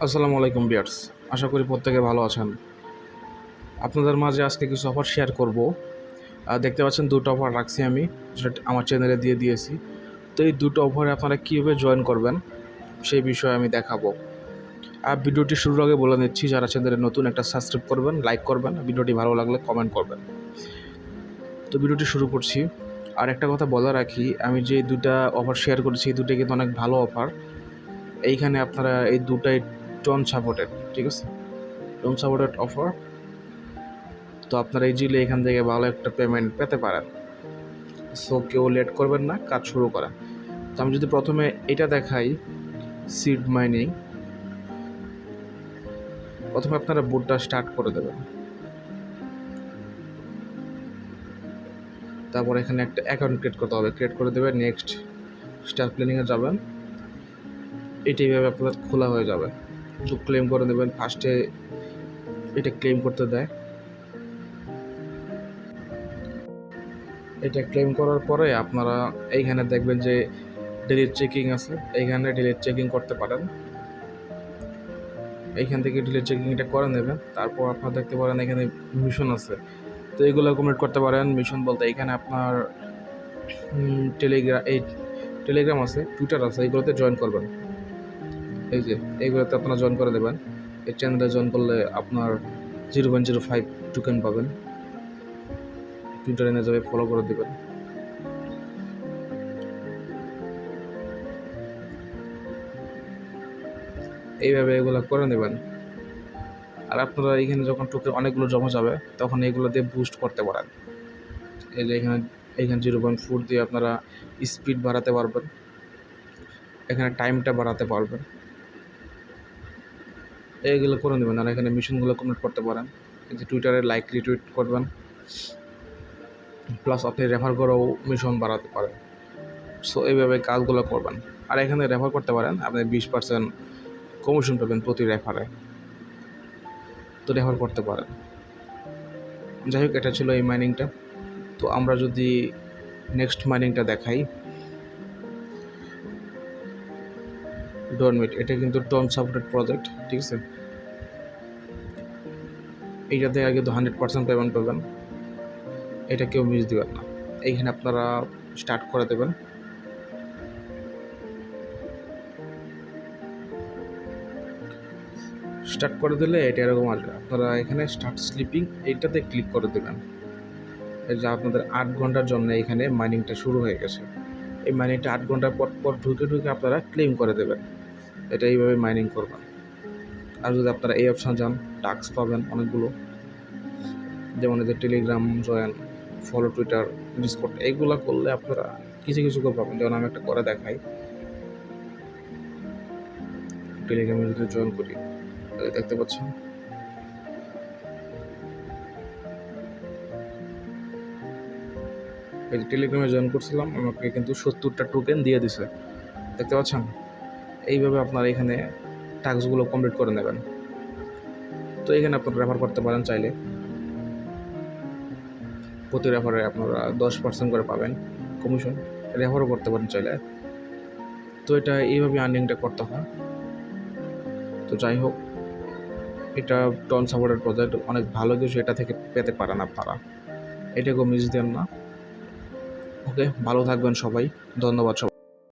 আসসালামু আলাইকুম ভিউয়ার্স, আশা করি প্রত্যেকে ভালো আছেন। আপনাদের মাঝে আজকে কিছু অফার শেয়ার করব। দেখতে পাচ্ছেন দুটো অফার রাখছি আমি, যেটা আমার চ্যানেলে দিয়ে দিয়েছি। তো এই দুটো অফারে আপনারা কীভাবে জয়েন করবেন সেই বিষয়ে আমি দেখাবো। আর ভিডিওটি শুরুর আগে বলে নিচ্ছি, যারা চ্যানেলে নতুন একটা সাবস্ক্রাইব করবেন, লাইক করবেন, ভিডিওটি ভালো লাগলে কমেন্ট করবেন। তো ভিডিওটি শুরু করছি। আর একটা কথা বলে রাখি, আমি যে দুটা অফার শেয়ার করেছি এই দুটো কিন্তু অনেক ভালো অফার। এইখানে আপনারা এই দুটাই টন সাপোর্টেড, ঠিক আছে, টন সাপোর্টেড অফার। তো আপনারা ইজিলি এখান থেকে ভালো একটা পেমেন্ট পেতে পারেন। সো কেউ লেট করবেন না, কাজ শুরু করেন। তো আমি যদি প্রথমে এটা দেখাই, সিড মাইনিং। প্রথমে আপনারা বুটটা স্টার্ট করে দেবেন, তারপর এখানে একটা অ্যাকাউন্ট ক্রিয়েট করতে হবে, ক্রিয়েট করে দেবেন। নেক্সট স্টার প্ল্যানিংয়ে যাবেন, এটা এইভাবে আপনার খোলা হয়ে যাবে। তো ক্লেম করে দেবেন। ফার্স্টে এটা ক্লেম করতে দেয়। এটা ক্লেম করার পরে আপনারা এইখানে দেখবেন যে ডিলিট চেকিং আছে, এইখানে ডিলিট চেকিং করতে পারেন। এইখান থেকে ডিলিট চেকিংটা করে নেবেন। তারপর আপনারা দেখতে পারেন এখানে মিশন আছে, তো এগুলো কমপ্লিট করতে পারেন। মিশন বলতে এখানে আপনার টেলিগ্রাম আছে, টুইটার আছে, এইগুলোতে জয়েন করবেন। এই যে এইগুলোতে আপনারা জয়েন করে দেবেন। এই চ্যানেলে জয়েন করলে আপনার 0.05 টোকেন পাবেন। টুইটারে নিয়ে যাবে, ফলো করে দেবেন। এইভাবে এগুলো করে নেবেন। আর আপনারা এখানে যখন টোকেন অনেকগুলো জমা যাবে তখন এগুলো দিয়ে বুস্ট করতে পারেন। এই যে এখানে 0.4 দিয়ে আপনারা স্পিড বাড়াতে পারবেন, এখানে টাইমটা বাড়াতে পারবেন। এইগুলো করে নেবেন। আর এখানে মিশনগুলো কমপ্লিট করতে পারেন। এই যে টুইটারে লাইক রিটুইট করবেন, প্লাস আপনি রেফার করেও মিশন বাড়াতে পারেন। সো এইভাবে কাজগুলো করবেন। আর এখানে রেফার করতে পারেন, আপনি 20% কমিশন পাবেন প্রতি রেফারে। তো রেফার করতে পারেন। যাই হোক, এটা ছিল এই মাইনিংটা। তো আমরা যদি নেক্সট মাইনিংটা দেখাই, ডনমিট, এটা কিন্তু টন সাপোর্টেড প্রজেক্ট, ঠিক আছে। এইটাতে আগে তো 100% পেমেন্ট পাবেন, এটা কেউ মিস দেবেন না। এইখানে আপনারা স্টার্ট করে দেবেন। স্টার্ট করে দিলে এটা এরকম আসবে। আপনারা এখানে স্টার্ট স্লিপিং এইটাতে ক্লিক করে দেবেন। এই যে আপনাদের 8 ঘন্টার জন্য এখানে মাইনিংটা শুরু হয়ে গেছে। এই মাইনিংটা 8 ঘন্টার পর পর ঢুকে আপনারা ক্লেম করে দেবেন। এটা এইভাবে মাইনিং করবেন। আর যদি আপনারা এই অপশান যান, টাস্ক পাবেন অনেকগুলো, যেমন এদের Telegram join, follow Twitter, Discord, এইগুলো করলে আপনারা কিছু কিছু করে পাবেন। যেমন আমি একটা করে দেখাই, টেলিগ্রামে যদি জয়েন করি, দেখতে পাচ্ছেন এই যে টেলিগ্রামে জয়েন করছিলাম, আমাকে কিন্তু 70টা টোকেন দিয়ে দিছে, দেখতে পাচ্ছেন। এইভাবে আপনারা এখানে টাস্কগুলো কমপ্লিট করে নেবেন। তো এখানে আপনারা রেফার করতে পারেন চাইলে। প্রতি রেফারে আপনারা 10% করে পাবেন কমিশন, রেফারও করতে পারেন চাইলে। তো এটা এইভাবে আর্নিংটা করতে হয়। তো যাই হোক, এটা টন সাপোর্টেড প্রজেক্ট, অনেক ভালো কিছু এটা থেকে পেতে পারেন আপনারা, এটাকেও মিস দেন না। ওকে, ভালো থাকবেন সবাই, ধন্যবাদ সবাই।